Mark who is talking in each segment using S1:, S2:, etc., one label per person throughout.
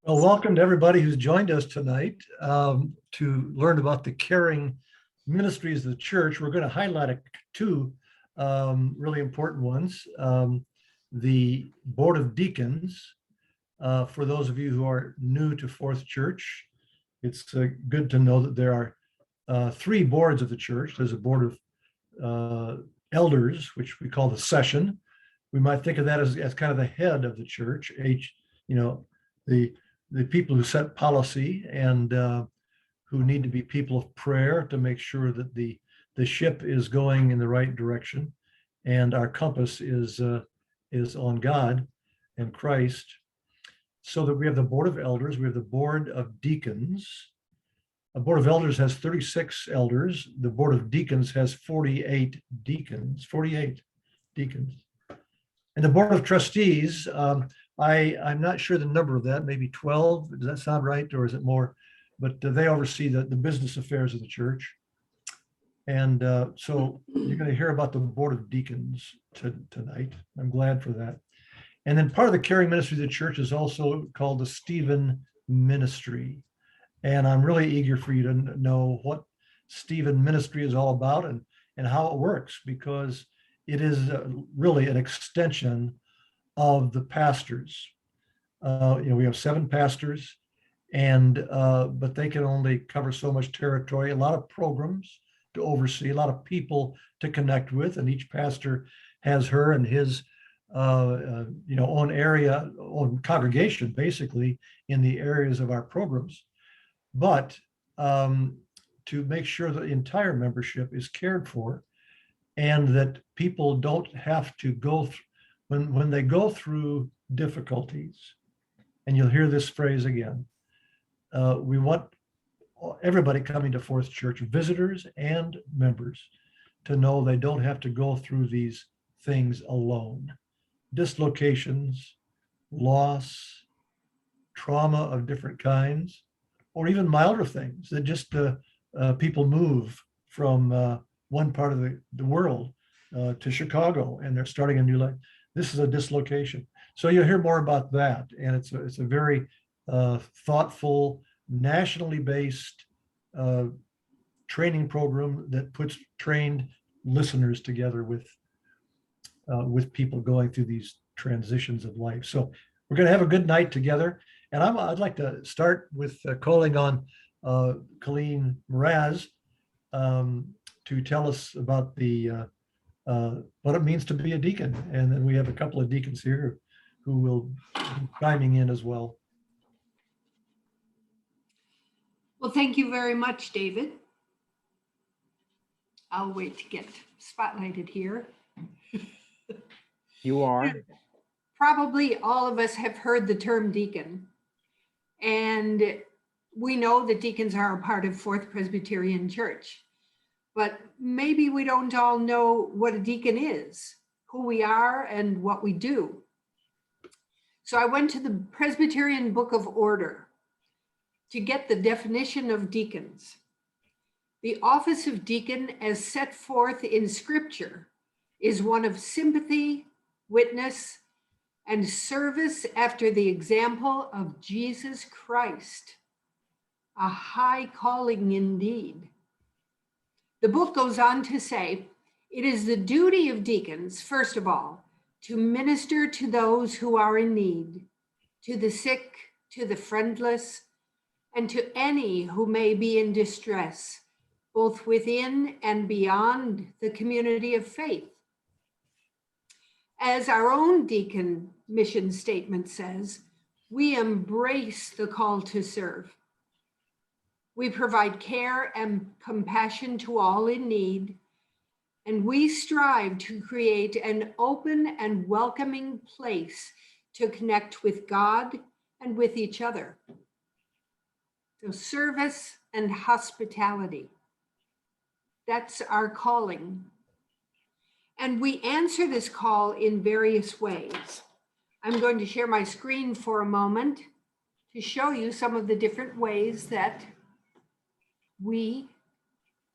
S1: Well, welcome to everybody who's joined us tonight to learn about the caring ministries of the church. We're going to highlight two really important ones. The Board of Deacons, for those of you who are new to Fourth Church, it's good to know that there are three boards of the church. There's a board of elders, which we call the session. We might think of that as kind of the head of the church, the people who set policy and who need to be people of prayer to make sure that the ship is going in the right direction and our compass is on God and Christ. So that we have the Board of Elders, we have the Board of Deacons. A Board of Elders has 36 elders. The Board of Deacons has 48 deacons. And the Board of Trustees, I'm not sure the number of that, maybe 12. Does that sound right? Or is it more? But they oversee the business affairs of the church. And so you're going to hear about the Board of Deacons tonight. I'm glad for that. And then part of the caring ministry of the church is also called the Stephen Ministry. And I'm really eager for you to know what Stephen Ministry is all about and how it works, because it is really an extension of the pastors. We have 7 pastors, but they can only cover so much territory, a lot of programs to oversee, a lot of people to connect with, and each pastor has her and his own area, own congregation, basically, in the areas of our programs. But to make sure that the entire membership is cared for and that people don't have to go when they go through difficulties, and you'll hear this phrase again, we want everybody coming to Fourth Church, visitors and members, to know they don't have to go through these things alone. Dislocations, loss, trauma of different kinds, or even milder things that just people move from one part of the world to Chicago and they're starting a new life. This is a dislocation. So you'll hear more about that. And it's a very thoughtful, nationally based training program that puts trained listeners together with people going through these transitions of life. So we're going to have a good night together. And I'd like to start with calling on Colleen Mraz to tell us about what it means to be a deacon. And then we have a couple of deacons here who will be chiming in as well.
S2: Well, thank you very much, David. I'll wait to get spotlighted here.
S3: You are.
S2: Probably all of us have heard the term deacon. And we know that deacons are a part of Fourth Presbyterian Church. But maybe we don't all know what a deacon is, who we are, and what we do. So I went to the Presbyterian Book of Order to get the definition of deacons. The office of deacon, as set forth in Scripture, is one of sympathy, witness, and service after the example of Jesus Christ. A high calling indeed. The book goes on to say, it is the duty of deacons, first of all, to minister to those who are in need, to the sick, to the friendless, and to any who may be in distress, both within and beyond the community of faith. As our own deacon mission statement says, we embrace the call to serve. We provide care and compassion to all in need, and we strive to create an open and welcoming place to connect with God and with each other. So service and hospitality, that's our calling. And we answer this call in various ways. I'm going to share my screen for a moment to show you some of the different ways that we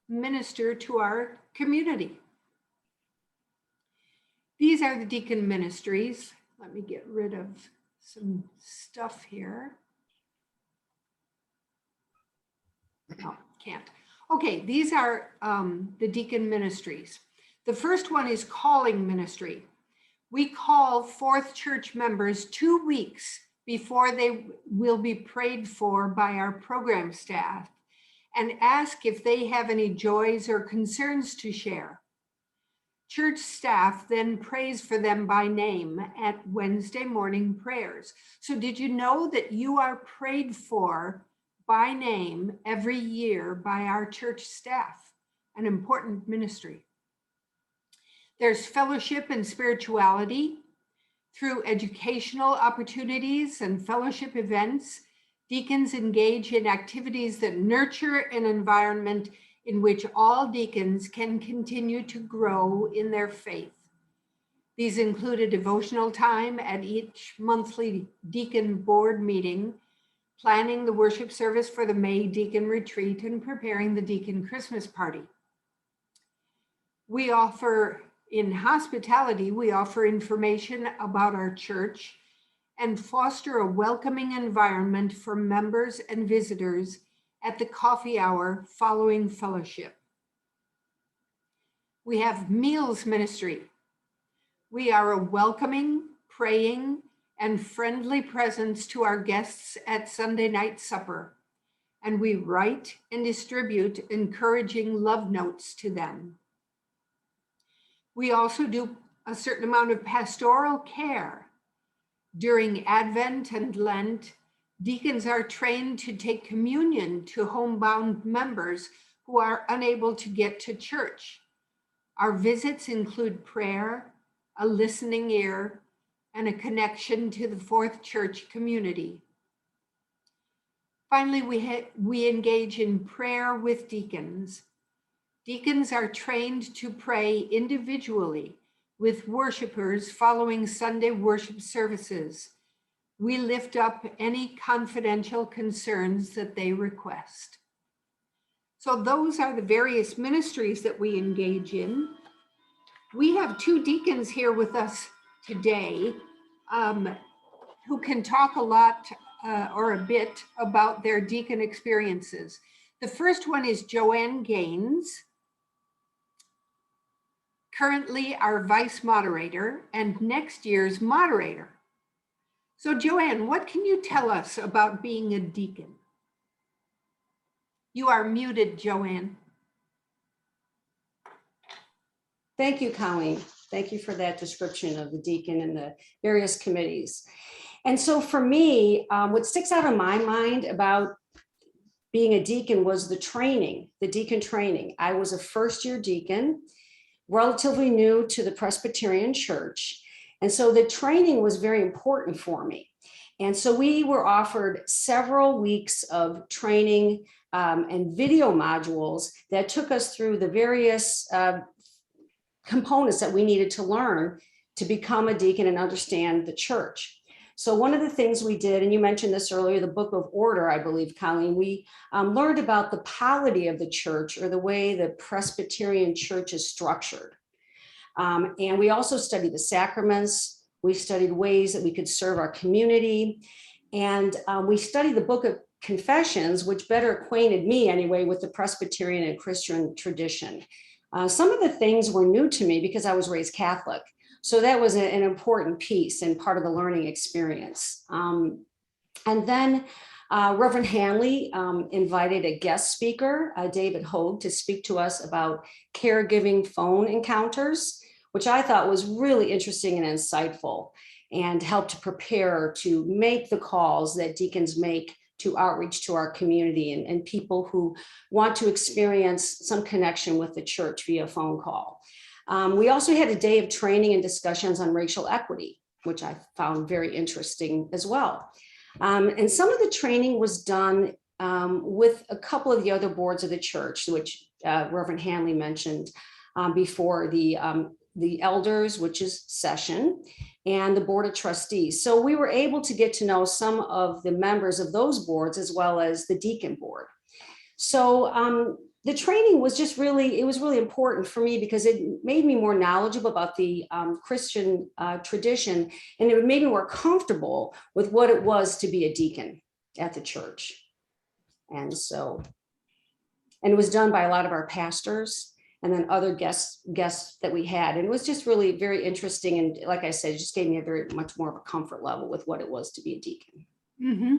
S2: minister to our community. These are the deacon ministries. Let me get rid of some stuff here. No, can't. Okay, these are the Deacon Ministries. The first one is calling ministry. We call fourth church members 2 weeks before they will be prayed for by our program staff and ask if they have any joys or concerns to share. Church staff then prays for them by name at Wednesday morning prayers. So did you know that you are prayed for by name every year by our church staff? An important ministry. There's fellowship and spirituality. Through educational opportunities and fellowship events, deacons engage in activities that nurture an environment in which all deacons can continue to grow in their faith. These include a devotional time at each monthly deacon board meeting, planning the worship service for the May deacon retreat, and preparing the deacon Christmas party. In hospitality, we offer information about our church and foster a welcoming environment for members and visitors at the coffee hour following fellowship. We have meals ministry. We are a welcoming, praying, and friendly presence to our guests at Sunday night supper, and we write and distribute encouraging love notes to them. We also do a certain amount of pastoral care. During Advent and Lent, deacons are trained to take communion to homebound members who are unable to get to church. Our visits include prayer, a listening ear, and a connection to the fourth church community. Finally, we engage in prayer with deacons. Deacons are trained to pray individually with worshipers following Sunday worship services. We lift up any confidential concerns that they request. So those are the various ministries that we engage in. We have 2 deacons here with us today who can talk a lot or a bit about their deacon experiences. The first one is Joanne Gaines, currently our vice moderator and next year's moderator. So Joanne, what can you tell us about being a deacon? You are muted, Joanne.
S3: Thank you, Colleen. Thank you for that description of the deacon and the various committees. And so for me, what sticks out in my mind about being a deacon was the training, the deacon training. I was a first-year deacon, relatively new to the Presbyterian Church. And so the training was very important for me. And so we were offered several weeks of training and video modules that took us through the various components that we needed to learn to become a deacon and understand the church. So one of the things we did, and you mentioned this earlier, the Book of Order, I believe, Colleen, we learned about the polity of the church, or the way the Presbyterian Church is structured. And we also studied the sacraments. We studied ways that we could serve our community. And we studied the Book of Confessions, which better acquainted me anyway with the Presbyterian and Christian tradition. Some of the things were new to me because I was raised Catholic. So that was an important piece and part of the learning experience. And then Reverend Hanley invited a guest speaker, David Hogue, to speak to us about caregiving phone encounters, which I thought was really interesting and insightful, and helped to prepare to make the calls that deacons make to outreach to our community and people who want to experience some connection with the church via phone call. We also had a day of training and discussions on racial equity, which I found very interesting as well. And some of the training was done with a couple of the other boards of the church, which Reverend Hanley mentioned before, the elders, which is session, and the Board of Trustees. So we were able to get to know some of the members of those boards as well as the deacon board. So the training was just it was really important for me because it made me more knowledgeable about the Christian tradition, and it made me more comfortable with what it was to be a deacon at the church. And so And it was done by a lot of our pastors and then other guests that we had. And it was just really very interesting. And like I said, it just gave me a very much more of a comfort level with what it was to be a deacon.
S2: Mhm.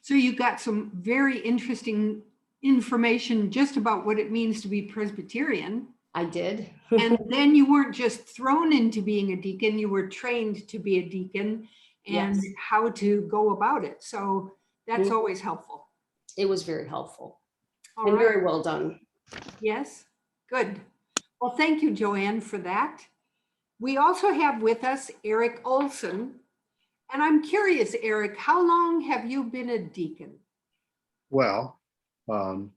S2: So you got some very interesting information just about what it means to be Presbyterian.
S3: I did.
S2: And then you weren't just thrown into being a deacon, you were trained to be a deacon and
S3: Yes.
S2: how to go about it. So that's
S3: Mhm.
S2: always helpful.
S3: It was very helpful
S2: All
S3: and
S2: right.
S3: very well done.
S2: Yes, good. Well, thank you, Joanne, for that. We also have with us Eric Olsen. And I'm curious, Eric, how long have you been a deacon?
S4: Well, I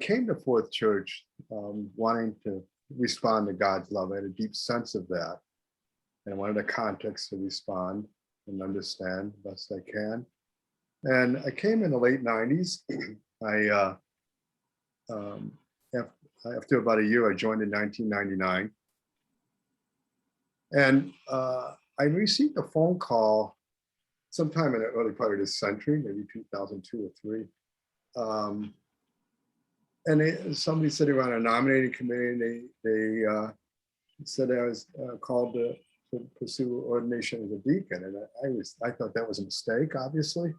S4: came to Fourth Church wanting to respond to God's love. I had a deep sense of that, and I wanted a context to respond and understand the best I can. And I came in the late '90s. After about a year, I joined in 1999, and I received a phone call sometime in the early part of this century, maybe 2002 or 3. And somebody sitting around a nominating committee, they said I was called to pursue ordination as a deacon, and I thought that was a mistake, obviously.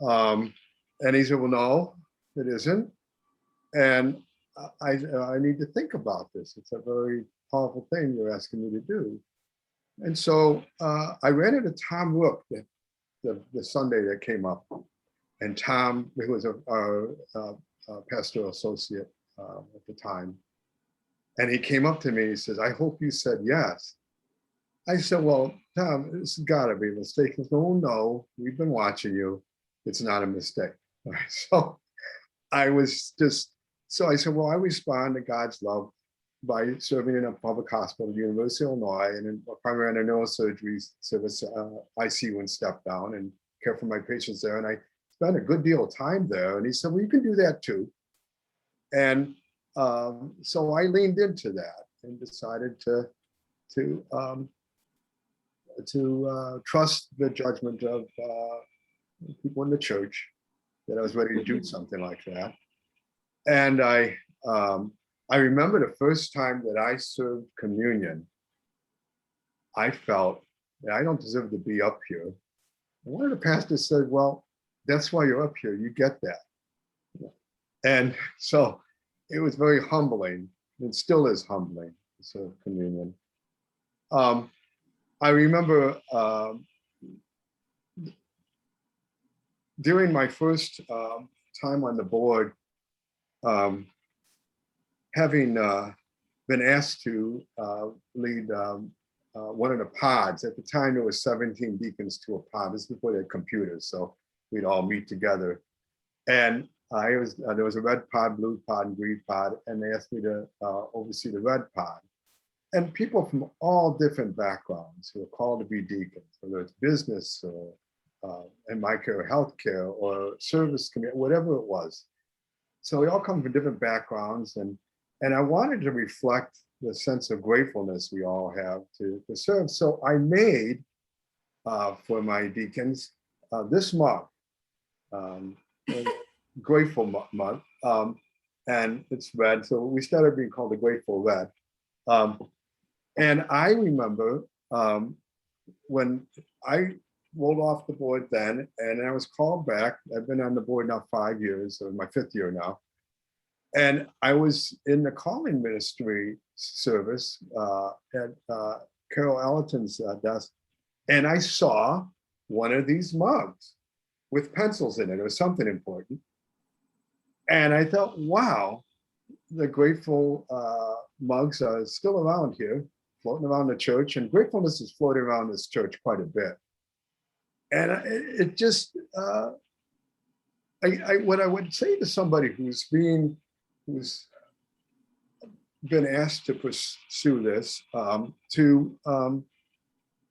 S4: And he said, "Well, no, it isn't, and I need to think about this. It's a very powerful thing you're asking me to do." And so I ran into Tom Rook the Sunday that came up, and Tom, who was a pastoral associate at the time, and he came up to me. He says, "I hope you said yes." I said, "Well, Tom, this has got to be a mistake." He said, "No, we've been watching you. It's not a mistake." All right, so I said, "Well, I respond to God's love by serving in a public hospital at the University of Illinois, and primarily in a neurosurgery service, ICU and step down, and care for my patients there. And I spent a good deal of time there." And he said, "Well, you can do that too." And so I leaned into that and decided to trust the judgment of people in the church, that I was ready to do something like that. And I remember the first time that I served communion, I felt that I don't deserve to be up here. And one of the pastors said, "Well, that's why you're up here. You get that." And so it was very humbling. It still is humbling to serve communion. I remember during my first time on the board, having been asked to lead one of the pods. At the time, there was 17 deacons to a pod. This is before they had computers, so we'd all meet together. And there was a red pod, blue pod, and green pod, and they asked me to oversee the red pod. And people from all different backgrounds who were called to be deacons, whether it's business or in my care, healthcare, or service community, whatever it was. So we all come from different backgrounds, and I wanted to reflect the sense of gratefulness we all have to serve. So I made for my deacons this mug, Grateful Mug, and it's red. So we started being called the Grateful Red. And I remember when I rolled off the board then, and I was called back. I've been on the board now 5 years, or my 5th year now. And I was in the calling ministry service at Carol Ellerton's desk, and I saw one of these mugs with pencils in it. It was something important. And I thought, wow, the grateful mugs are still around here, floating around the church, and gratefulness is floating around this church quite a bit. And it just, what I would say to somebody who's been asked to pursue this, to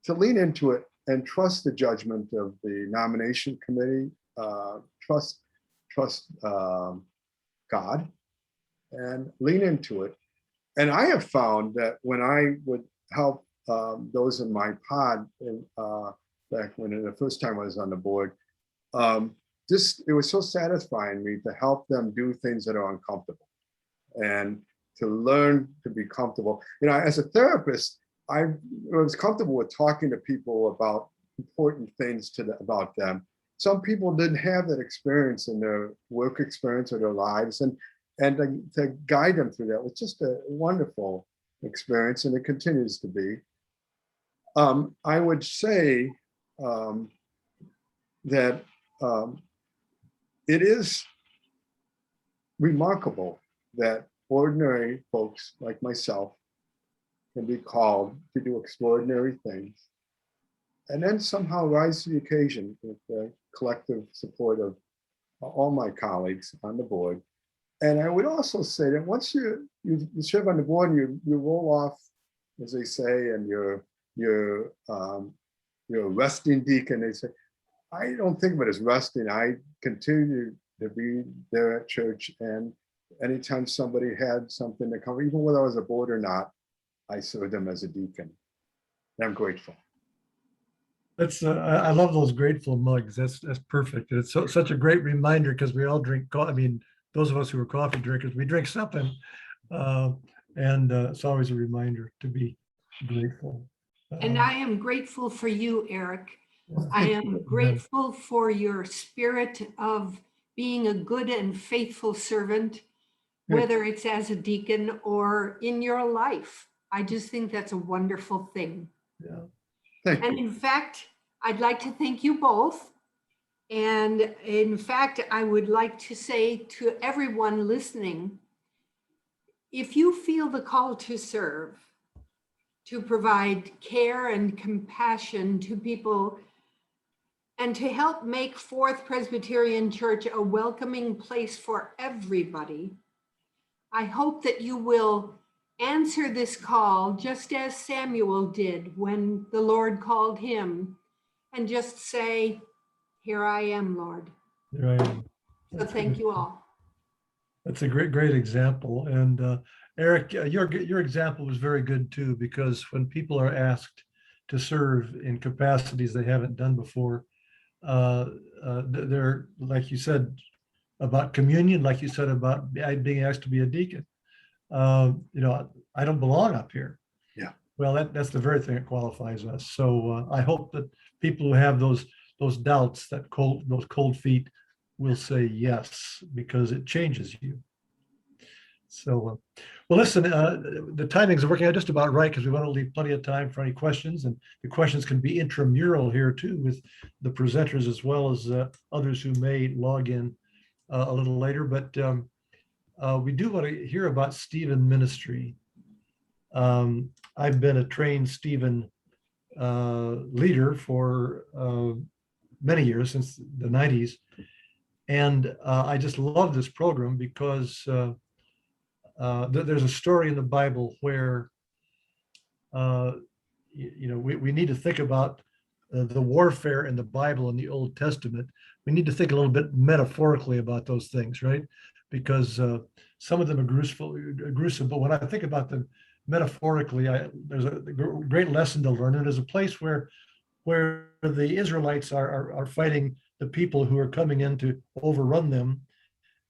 S4: lean into it and trust the judgment of the nomination committee, trust God, and lean into it. And I have found that when I would help those in my pod, back when the first time I was on the board, it was so satisfying me to help them do things that are uncomfortable and to learn to be comfortable. You know, as a therapist, I was comfortable with talking to people about important things about them. Some people didn't have that experience in their work experience or their lives, and to guide them through that was just a wonderful experience, and it continues to be. I would say that it is remarkable that ordinary folks like myself can be called to do extraordinary things and then somehow rise to the occasion with the collective support of all my colleagues on the board. And I would also say that once you serve on the board and you roll off, as they say, and you're a resting deacon, they say, I don't think of it as resting. I continue to be there at church, and anytime somebody had something to cover, even whether I was a board or not, I served them as a deacon. And I'm grateful.
S1: That's I love those grateful mugs. That's perfect. It's such a great reminder because we all drink coffee. I mean, those of us who are coffee drinkers, we drink something, and it's always a reminder to be grateful.
S2: And I am grateful for you, Eric. I am grateful for your spirit of being a good and faithful servant, whether it's as a deacon or in your life. I just think that's a wonderful thing.
S1: Yeah.
S2: And in fact, I'd like to thank you both. And in fact, I would like to say to everyone listening, if you feel the call to serve, to provide care and compassion to people, and to help make Fourth Presbyterian Church a welcoming place for everybody, I hope that you will answer this call just as Samuel did when the Lord called him, and just say, here I am, Lord.
S1: Here I am.
S2: So thank you all.
S1: That's a great example. And Eric, your example was very good too, because when people are asked to serve in capacities they haven't done before, they're, like you said, about communion, like you said, about being asked to be a deacon. You know, I don't belong up here.
S4: Yeah.
S1: Well, that's the very thing that qualifies us. So I hope that people who have those doubts, those cold feet, will say yes, because it changes you. So, well, listen, the timings are working out just about right because we want to leave plenty of time for any questions, and the questions can be intramural here too with the presenters as well as others who may log in a little later. But we do want to hear about Stephen Ministry. I've been a trained Stephen leader for many years, since the 90s. And I just love this program because there's a story in the Bible where, we need to think about the warfare in the Bible in the Old Testament. We need to think a little bit metaphorically about those things, right? Because some of them are gruesome, but when I think about them metaphorically, there's a great lesson to learn. And there's a place where the Israelites are fighting the people who are coming in to overrun them.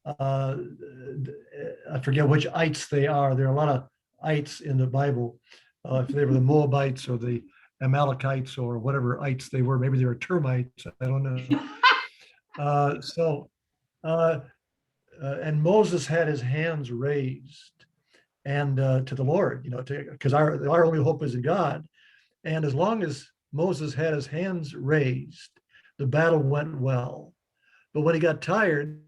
S1: I forget which ites they are. There are a lot of ites in the Bible. If they were the Moabites or the Amalekites or whatever ites they were, maybe they were termites. I don't know. And Moses had his hands raised and to the Lord, because our only hope is in God. And as long as Moses had his hands raised, the battle went well. But when he got tired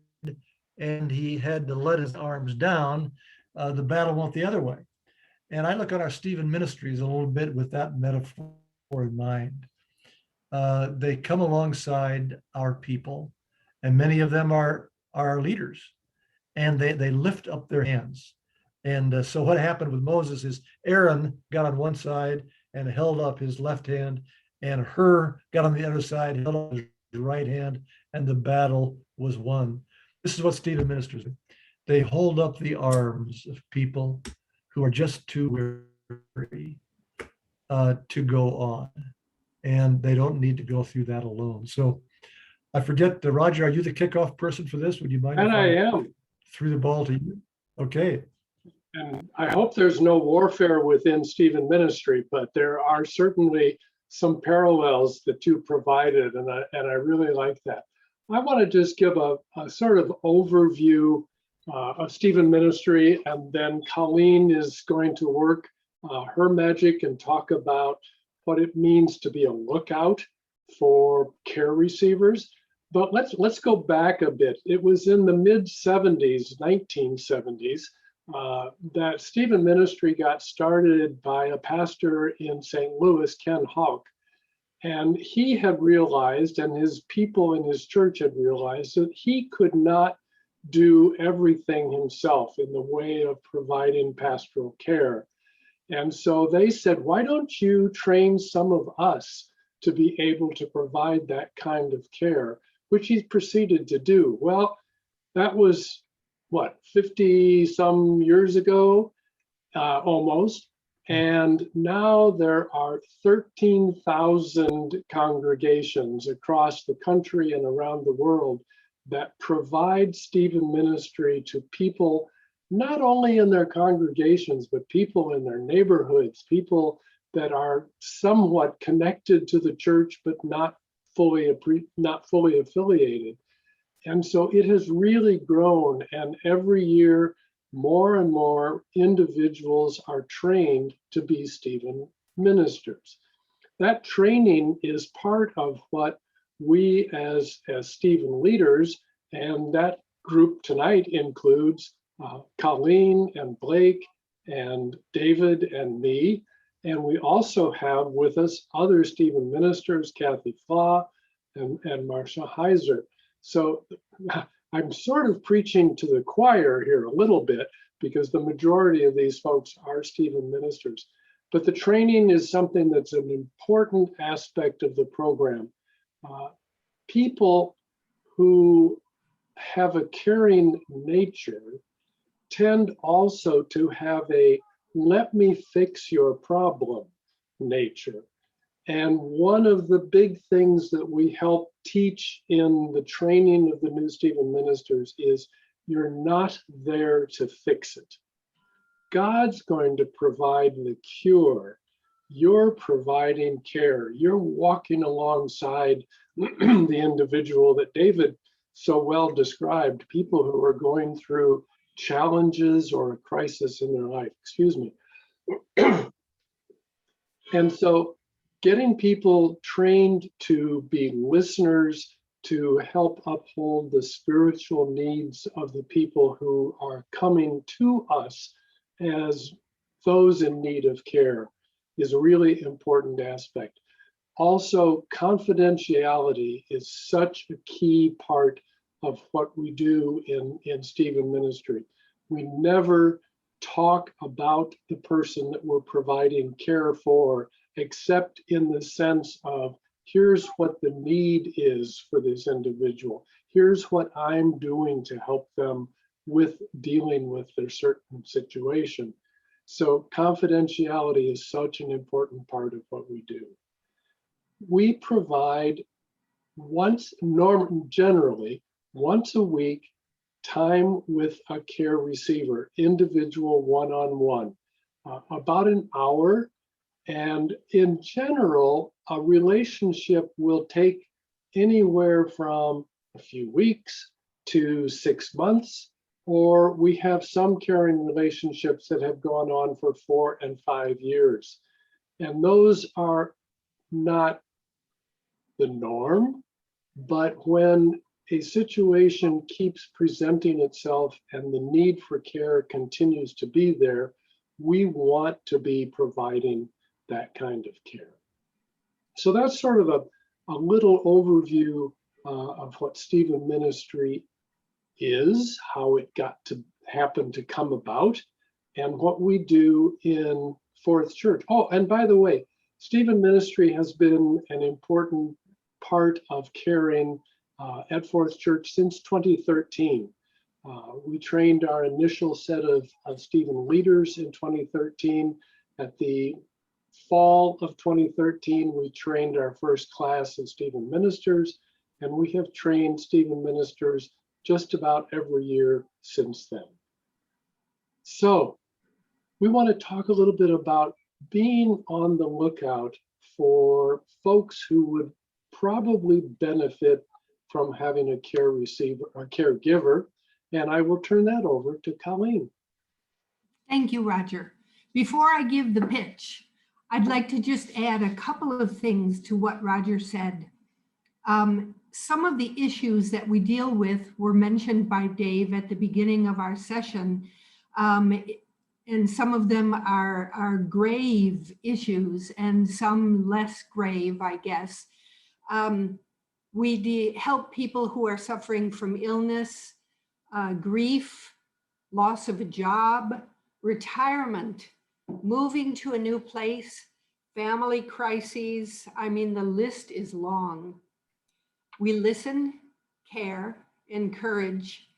S1: and he had to let his arms down, the battle went the other way. And I look at our Stephen Ministries a little bit with that metaphor in mind. They come alongside our people, and many of them are our leaders, and they lift up their hands. And so what happened with Moses is Aaron got on one side and held up his left hand, and Hur got on the other side, held up his right hand, and the battle was won. This is what Stephen Ministers do. They hold up the arms of people who are just too weary to go on, and they don't need to go through that alone. So I forget, Roger, are you the kickoff person for this? Would you mind?
S5: And
S1: if
S5: I am.
S1: threw the ball to you? Okay.
S5: And I hope there's no warfare within Stephen Ministry, but there are certainly some parallels that you provided, and I really like that. I want to just give a sort of overview of Stephen Ministry, and then Colleen is going to work her magic and talk about what it means to be a lookout for care receivers. But let's go back a bit. It was in the mid-70s, 1970s, that Stephen Ministry got started by a pastor in St. Louis, Ken Houck. And he had realized, and his people in his church had realized, that he could not do everything himself in the way of providing pastoral care. And so they said, why don't you train some of us to be able to provide that kind of care, which he proceeded to do. Well, that was what, 50 some years ago, almost. And now there are 13,000 congregations across the country and around the world that provide Stephen Ministry to people, not only in their congregations, but people in their neighborhoods, people that are somewhat connected to the church, but not fully affiliated. And so it has really grown, and every year more and more individuals are trained to be Stephen ministers. That training is part of what we as Stephen leaders, and that group tonight includes Colleen and Blake and David and me. And we also have with us other Stephen ministers, Kathy Flaw and Marcia Heiser. So I'm sort of preaching to the choir here a little bit, because the majority of these folks are Stephen ministers. But the training is something that's an important aspect of the program. People who have a caring nature tend also to have a let me fix your problem nature. And one of the big things that we help teach in the training of the new Stephen ministers is you're not there to fix it. God's going to provide the cure. You're providing care. You're walking alongside the individual that David so well described, people who are going through challenges or a crisis in their life, excuse me. And so getting people trained to be listeners, to help uphold the spiritual needs of the people who are coming to us as those in need of care is a really important aspect. Also, confidentiality is such a key part of what we do in Stephen Ministry. We never talk about the person that we're providing care for, except in the sense of, here's what the need is for this individual. Here's what I'm doing to help them with dealing with their certain situation. So confidentiality is such an important part of what we do. We provide generally once a week time with a care receiver, individual one-on-one, about an hour. And in general, a relationship will take anywhere from a few weeks to 6 months, or we have some caring relationships that have gone on for 4 and 5 years. And those are not the norm, but when a situation keeps presenting itself and the need for care continues to be there, we want to be providing that kind of care. So that's sort of a little overview of what Stephen Ministry is, how it got to happen to come about, and what we do in Fourth Church. Oh, and by the way, Stephen Ministry has been an important part of caring at Fourth Church since 2013. We trained our initial set of Stephen leaders in 2013. At the fall of 2013, we trained our first class of Stephen ministers. and we have trained Stephen ministers just about every year since then. So we want to talk a little bit about being on the lookout for folks who would probably benefit from having a care receiver or caregiver. And I will turn that over to Colleen.
S2: Thank you, Roger. Before I give the pitch, I'd like to just add a couple of things to what Roger said. Some of the issues that we deal with were mentioned by Dave at the beginning of our session. And some of them are grave issues and some less grave, I guess. We help people who are suffering from illness, grief, loss of a job, retirement, moving to a new place, family crises. I mean, the list is long. We listen, care, encourage,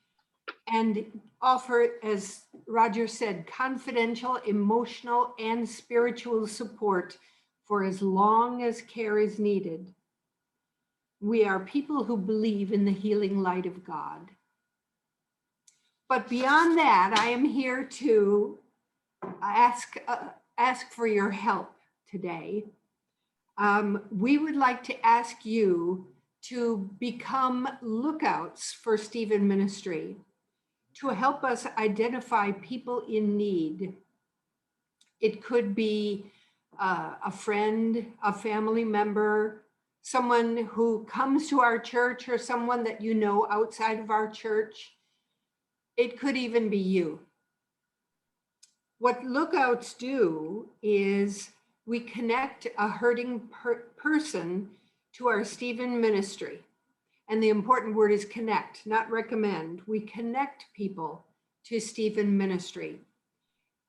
S2: and offer, as Roger said, confidential, emotional, and spiritual support for as long as care is needed. We are people who believe in the healing light of God. But beyond that, I am here to ask for your help today. We would like to ask you to become lookouts for Stephen Ministry, to help us identify people in need. It could be a friend, a family member, someone who comes to our church, or someone that you know outside of our church. It could even be you. What lookouts do is we connect a hurting person to our Stephen Ministry. And the important word is connect, not recommend. We connect people to Stephen Ministry.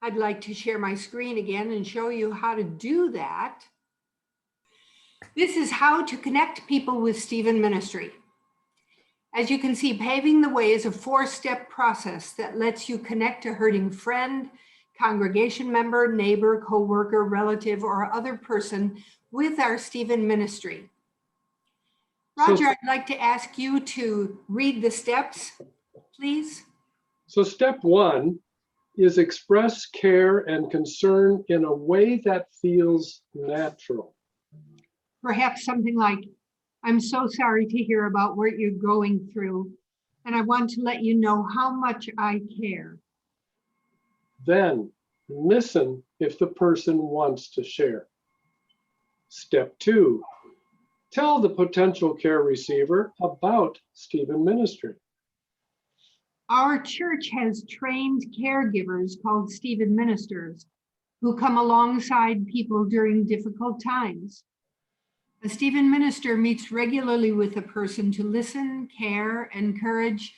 S2: I'd like to share my screen again and show you how to do that. This is how to connect people with Stephen Ministry. As you can see, paving the way is a 4-step process that lets you connect a hurting friend, congregation member, neighbor, coworker, relative, or other person with our Stephen Ministry. Roger, I'd like to ask you to read the steps, please.
S5: So step 1 is express care and concern in a way that feels natural.
S2: Perhaps something like, I'm so sorry to hear about what you're going through, and I want to let you know how much I care.
S5: Then listen if the person wants to share. Step 2, tell the potential care receiver about Stephen Ministry.
S2: Our church has trained caregivers called Stephen Ministers who come alongside people during difficult times. A Stephen Minister meets regularly with a person to listen, care, encourage,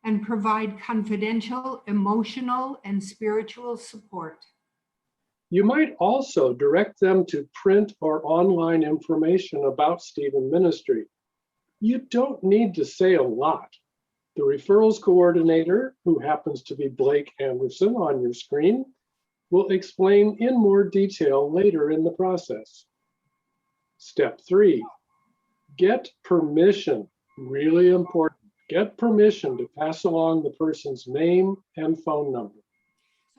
S2: and provide confidential, emotional, and spiritual support.
S5: You might also direct them to print or online information about Stephen Ministry. You don't need to say a lot. The referrals coordinator, who happens to be Blake Anderson on your screen, will explain in more detail later in the process. Step 3, get permission. Really important. Get permission to pass along the person's name and phone number.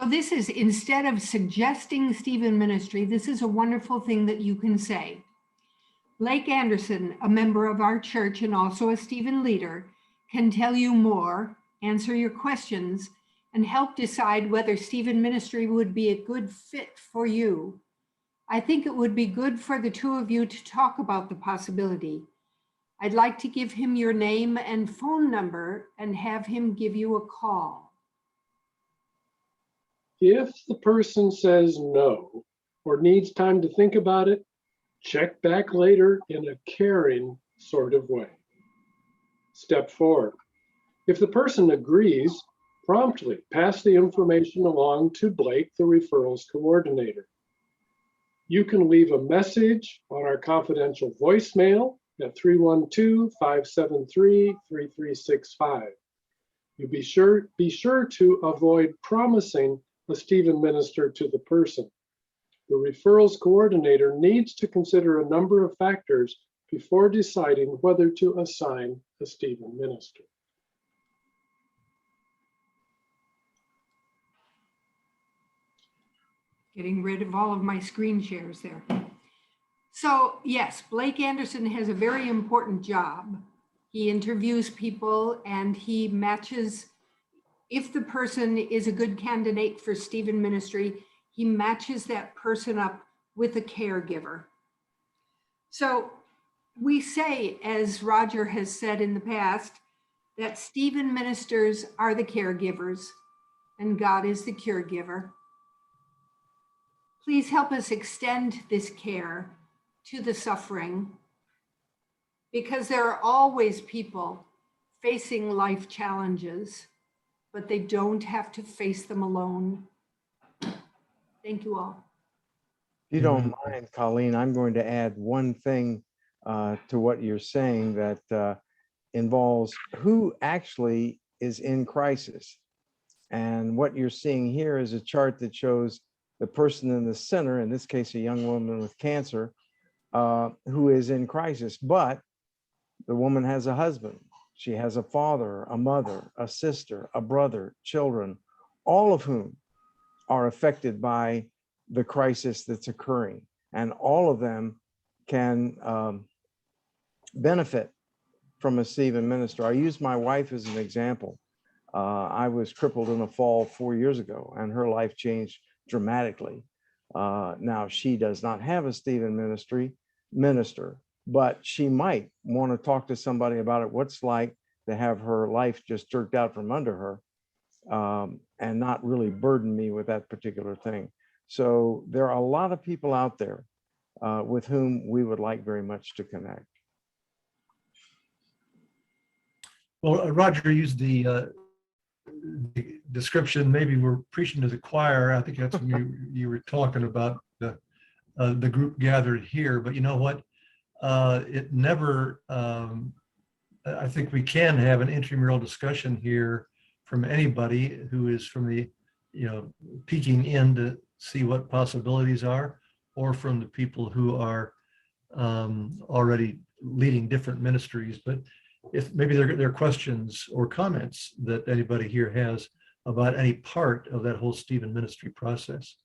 S2: So this is, instead of suggesting Stephen Ministry, this is a wonderful thing that you can say. Blake Anderson, a member of our church and also a Stephen leader, can tell you more, answer your questions, and help decide whether Stephen Ministry would be a good fit for you. I think it would be good for the two of you to talk about the possibility. I'd like to give him your name and phone number and have him give you a call.
S5: If the person says no or needs time to think about it, check back later in a caring sort of way. Step 4, if the person agrees, promptly pass the information along to Blake, the referrals coordinator. You can leave a message on our confidential voicemail at 312-573-3365. You be sure to avoid promising a Stephen Minister to the person. The referrals coordinator needs to consider a number of factors before deciding whether to assign a Stephen minister.
S2: Getting rid of all of my screen shares there. So yes, Blake Anderson has a very important job. He interviews people and he matches, if the person is a good candidate for Stephen ministry, he matches that person up with a caregiver. So we say, as Roger has said in the past, that Stephen ministers are the caregivers and God is the cure giver. Please help us extend this care to the suffering, because there are always people facing life challenges, but they don't have to face them alone. Thank you all.
S6: If you don't mind, Colleen, I'm going to add one thing to what you're saying that involves who actually is in crisis. And what you're seeing here is a chart that shows the person in the center, in this case, a young woman with cancer, who is in crisis. But the woman has a husband. She has a father, a mother, a sister, a brother, children, all of whom are affected by the crisis that's occurring. And all of them can benefit from a Stephen minister. I use my wife as an example. I was crippled in a fall 4 years ago, and her life changed dramatically. Now, she does not have a Stephen minister, but she might want to talk to somebody about it, what's like to have her life just jerked out from under her, and not really burden me with that particular thing. So there are a lot of people out there with whom we would like very much to connect.
S1: Well, Roger used the description, maybe we're preaching to the choir. I think that's when you were talking about the group gathered here, but you know what? It never, I think we can have an intramural discussion here from anybody who is from the, peeking in to see what possibilities are, or from the people who are already leading different ministries. But if maybe there are questions or comments that anybody here has about any part of that whole Stephen ministry process.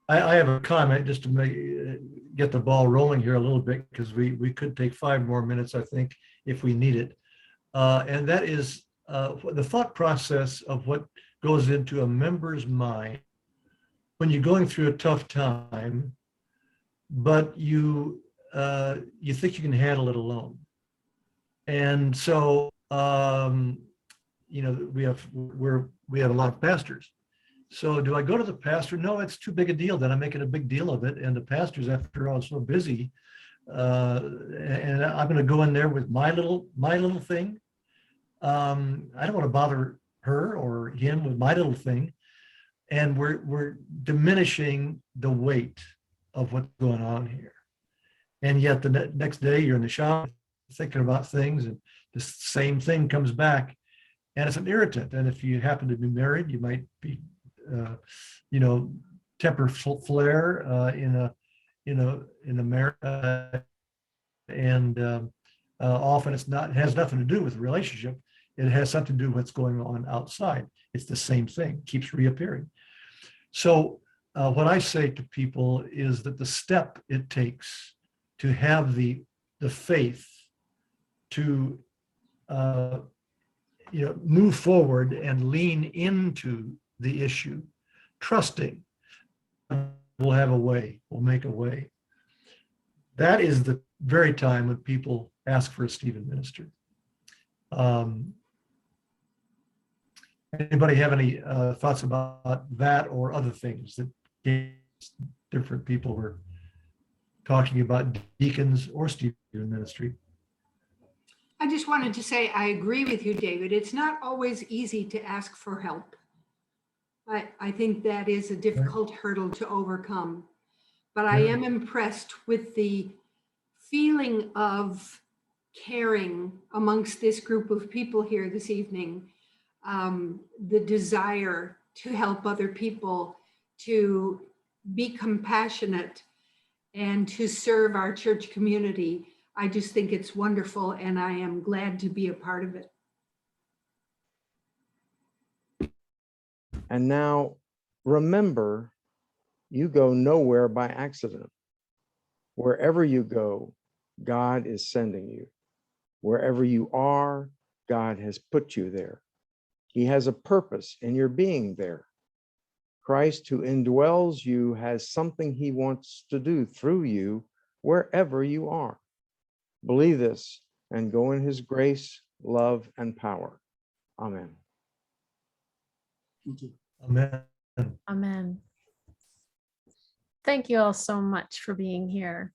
S1: I have a comment just to get the ball rolling here a little bit, because we could take 5 more minutes, I think, if we need it. And that is the thought process of what goes into a member's mind when you're going through a tough time, but you think you can handle it alone. And so, we have a lot of pastors. So do I go to the pastor? No, it's too big a deal. Then I'm making a big deal of it. And the pastor's, after all, so busy. And I'm going to go in there with my little thing. I don't want to bother her or him with my little thing. And we're diminishing the weight of what's going on here. And yet the next day you're in the shop thinking about things, and the same thing comes back, and it's an irritant. And if you happen to be married, you might be, temper flare in a marriage, and often it has nothing to do with the relationship. It has something to do with what's going on outside. It's the same thing, keeps reappearing. So what I say to people is that the step it takes to have the faith to move forward and lean into the issue, trusting we'll have a way, we'll make a way. That is the very time when people ask for a Stephen minister. Anybody have any thoughts about that or other things that different people were talking about, deacons or Stephen ministry?
S2: I just wanted to say, I agree with you, David. It's not always easy to ask for help. I think that is a difficult hurdle to overcome. But I am impressed with the feeling of caring amongst this group of people here this evening, the desire to help other people, to be compassionate, and to serve our church community. I just think it's wonderful, and I am glad to be a part of it.
S6: And now remember, you go nowhere by accident. Wherever you go, God is sending you. Wherever you are, God has put you there. He has a purpose in your being there. Christ, who indwells you, has something he wants to do through you wherever you are. Believe this and go in his grace, love, and power. Amen.
S1: Amen.
S7: Amen. Thank you all so much for being here.